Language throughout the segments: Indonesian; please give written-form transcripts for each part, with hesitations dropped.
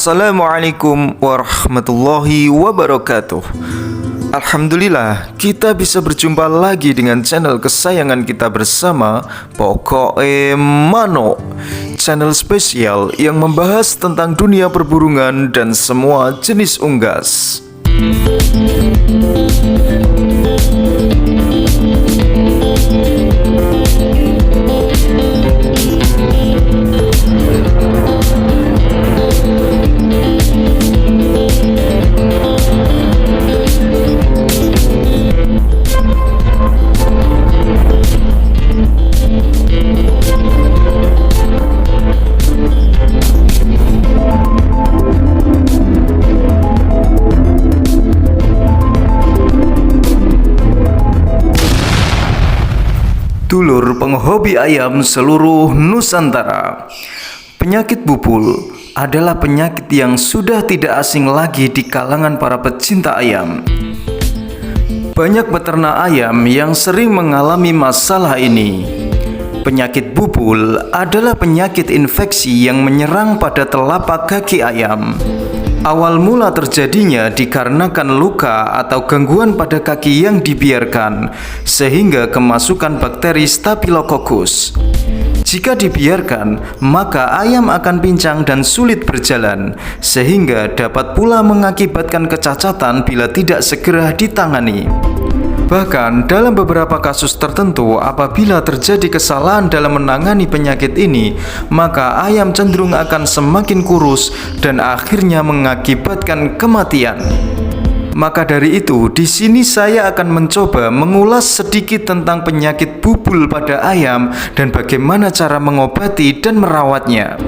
Assalamualaikum warahmatullahi wabarakatuh. Alhamdulillah, kita bisa berjumpa lagi dengan channel kesayangan kita bersama, Pokoke Mano, channel spesial yang membahas tentang dunia perburungan dan semua jenis unggas. Dulur penghobi ayam seluruh Nusantara, penyakit bubul adalah penyakit yang sudah tidak asing lagi di kalangan para pecinta ayam. Banyak peternak ayam yang sering mengalami masalah ini. Penyakit bubul adalah penyakit infeksi yang menyerang pada telapak kaki ayam. Awal mula terjadinya dikarenakan luka atau gangguan pada kaki yang dibiarkan, sehingga kemasukan bakteri Staphylococcus. Jika dibiarkan, maka ayam akan pincang dan sulit berjalan, sehingga dapat pula mengakibatkan kecacatan bila tidak segera ditangani. Bahkan dalam beberapa kasus tertentu, apabila terjadi kesalahan dalam menangani penyakit ini, maka ayam cenderung akan semakin kurus dan akhirnya mengakibatkan kematian. Maka dari itu, di sini saya akan mencoba mengulas sedikit tentang penyakit bubul pada ayam dan bagaimana cara mengobati dan merawatnya.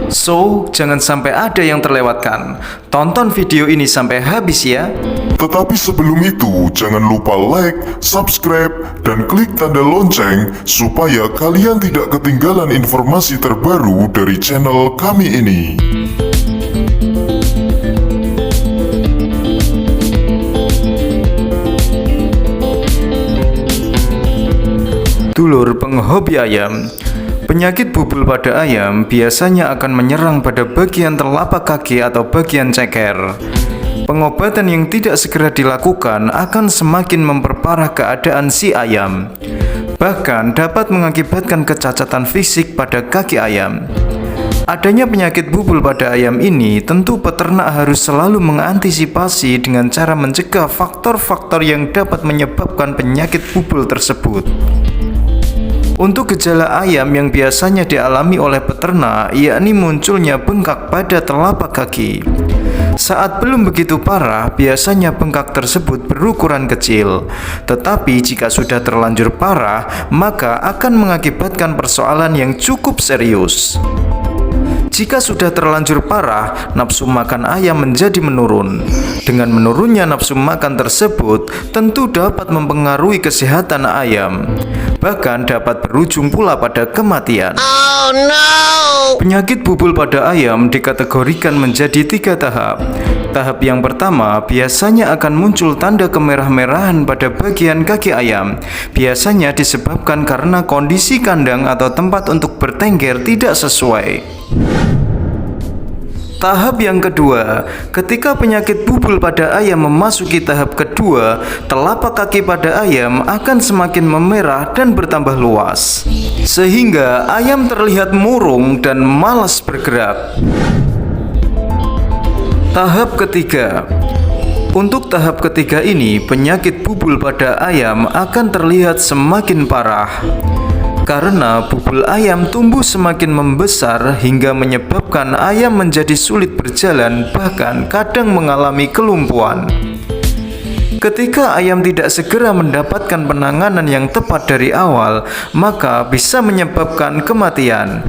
So, jangan sampai ada yang terlewatkan. Tonton video ini sampai habis ya. Tetapi sebelum itu, jangan lupa like, subscribe, dan klik tanda lonceng supaya kalian tidak ketinggalan informasi terbaru dari channel kami ini. Dulur penghobi ayam, penyakit bubul pada ayam biasanya akan menyerang pada bagian telapak kaki atau bagian ceker. Pengobatan yang tidak segera dilakukan akan semakin memperparah keadaan si ayam, bahkan dapat mengakibatkan kecacatan fisik pada kaki ayam. Adanya penyakit bubul pada ayam ini tentu peternak harus selalu mengantisipasi dengan cara mencegah faktor-faktor yang dapat menyebabkan penyakit bubul tersebut. Untuk gejala ayam yang biasanya dialami oleh peternak, yakni munculnya bengkak pada telapak kaki. Saat belum begitu parah, biasanya bengkak tersebut berukuran kecil. Tetapi jika sudah terlanjur parah, maka akan mengakibatkan persoalan yang cukup serius. Jika sudah terlanjur parah, nafsu makan ayam menjadi menurun. Dengan menurunnya nafsu makan tersebut, tentu dapat mempengaruhi kesehatan ayam. Bahkan dapat berujung pula pada kematian. Oh no! Penyakit bubul pada ayam dikategorikan menjadi 3 tahap. Tahap yang pertama biasanya akan muncul tanda kemerah-merahan pada bagian kaki ayam. Biasanya disebabkan karena kondisi kandang atau tempat untuk bertengger tidak sesuai. Tahap yang kedua, ketika penyakit bubul pada ayam memasuki tahap kedua, telapak kaki pada ayam akan semakin memerah dan bertambah luas, sehingga ayam terlihat murung dan malas bergerak. Tahap ketiga. Untuk tahap ketiga ini, penyakit bubul pada ayam akan terlihat semakin parah. Karena bubul ayam tumbuh semakin membesar hingga menyebabkan ayam menjadi sulit berjalan, bahkan kadang mengalami kelumpuhan. Ketika ayam tidak segera mendapatkan penanganan yang tepat dari awal, maka bisa menyebabkan kematian.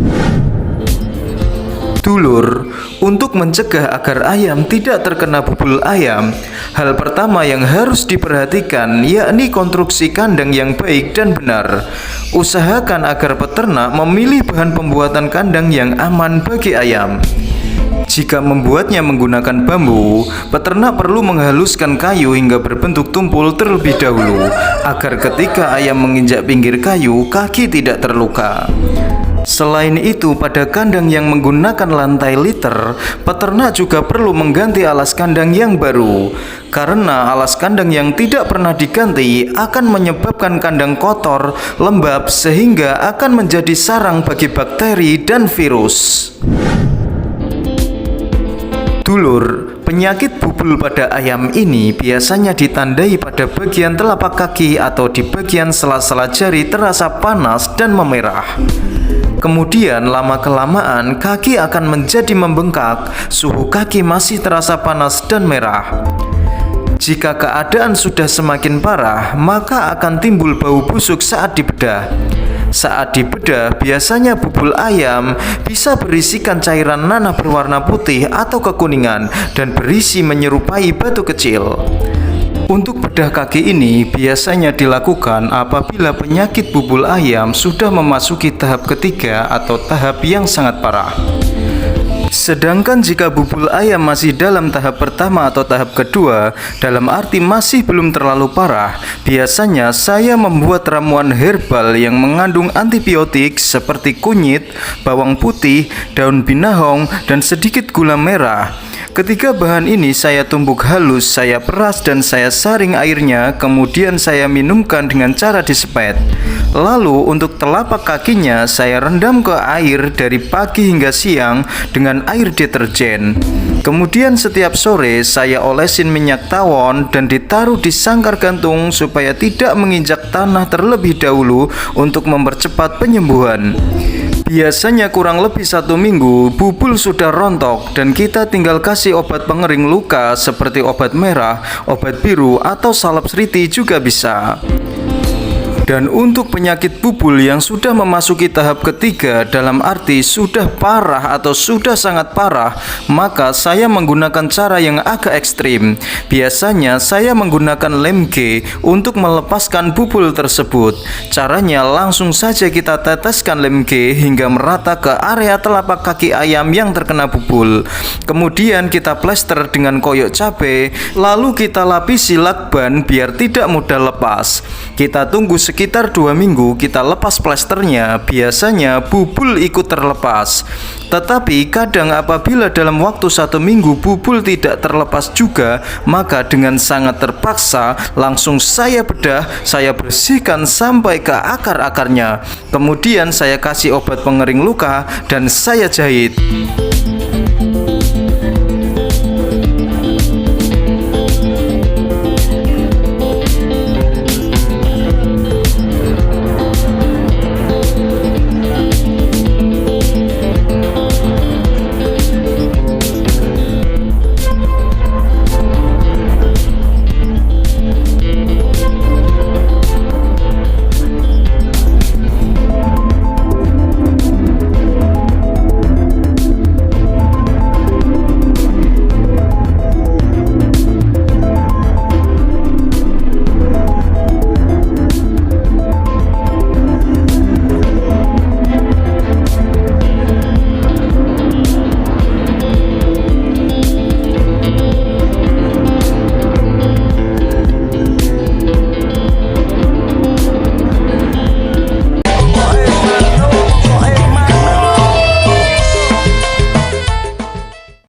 Dulur, untuk mencegah agar ayam tidak terkena bubul ayam, hal pertama yang harus diperhatikan yakni konstruksi kandang yang baik dan benar. Usahakan agar peternak memilih bahan pembuatan kandang yang aman bagi ayam. Jika membuatnya menggunakan bambu, peternak perlu menghaluskan kayu hingga berbentuk tumpul terlebih dahulu, agar ketika ayam menginjak pinggir kayu, kaki tidak terluka. Selain itu, pada kandang yang menggunakan lantai liter, peternak juga perlu mengganti alas kandang yang baru. Karena alas kandang yang tidak pernah diganti akan menyebabkan kandang kotor, lembab, sehingga akan menjadi sarang bagi bakteri dan virus. Dulur, penyakit bubul pada ayam ini biasanya ditandai pada bagian telapak kaki atau di bagian sela-sela jari terasa panas dan memerah. Kemudian lama-kelamaan kaki akan menjadi membengkak, suhu kaki masih terasa panas dan merah. Jika keadaan sudah semakin parah, maka akan timbul bau busuk saat dibedah. Saat dibedah, biasanya bubul ayam bisa berisikan cairan nanah berwarna putih atau kekuningan dan berisi menyerupai batu kecil. Untuk bedah kaki ini biasanya dilakukan apabila penyakit bubul ayam sudah memasuki tahap ketiga atau tahap yang sangat parah. Sedangkan jika bubul ayam masih dalam tahap pertama atau tahap kedua, dalam arti masih belum terlalu parah, biasanya saya membuat ramuan herbal yang mengandung antibiotik seperti kunyit, bawang putih, daun binahong, dan sedikit gula merah. Ketiga bahan ini saya tumbuk halus, saya peras dan saya saring airnya, kemudian saya minumkan dengan cara disepet. Lalu untuk telapak kakinya saya rendam ke air dari pagi hingga siang dengan air deterjen. Kemudian setiap sore saya olesin minyak tawon dan ditaruh di sangkar gantung supaya tidak menginjak tanah terlebih dahulu untuk mempercepat penyembuhan. Biasanya kurang lebih 1 minggu, bubul sudah rontok dan kita tinggal kasih obat pengering luka seperti obat merah, obat biru, atau salep seriti juga bisa. Dan untuk penyakit bubul yang sudah memasuki tahap ketiga, dalam arti sudah parah atau sudah sangat parah, maka saya menggunakan cara yang agak ekstrim. Biasanya saya menggunakan lem G untuk melepaskan bubul tersebut. Caranya langsung saja kita teteskan lem G hingga merata ke area telapak kaki ayam yang terkena bubul. Kemudian kita plester dengan koyok cabai, lalu kita lapisi lakban biar tidak mudah lepas. Kita tunggu sekitar 2 minggu, kita lepas plesternya, biasanya bubul ikut terlepas. Tetapi kadang apabila dalam waktu 1 minggu bubul tidak terlepas juga, maka dengan sangat terpaksa langsung saya bedah, saya bersihkan sampai ke akar-akarnya. Kemudian saya kasih obat pengering luka dan saya jahit.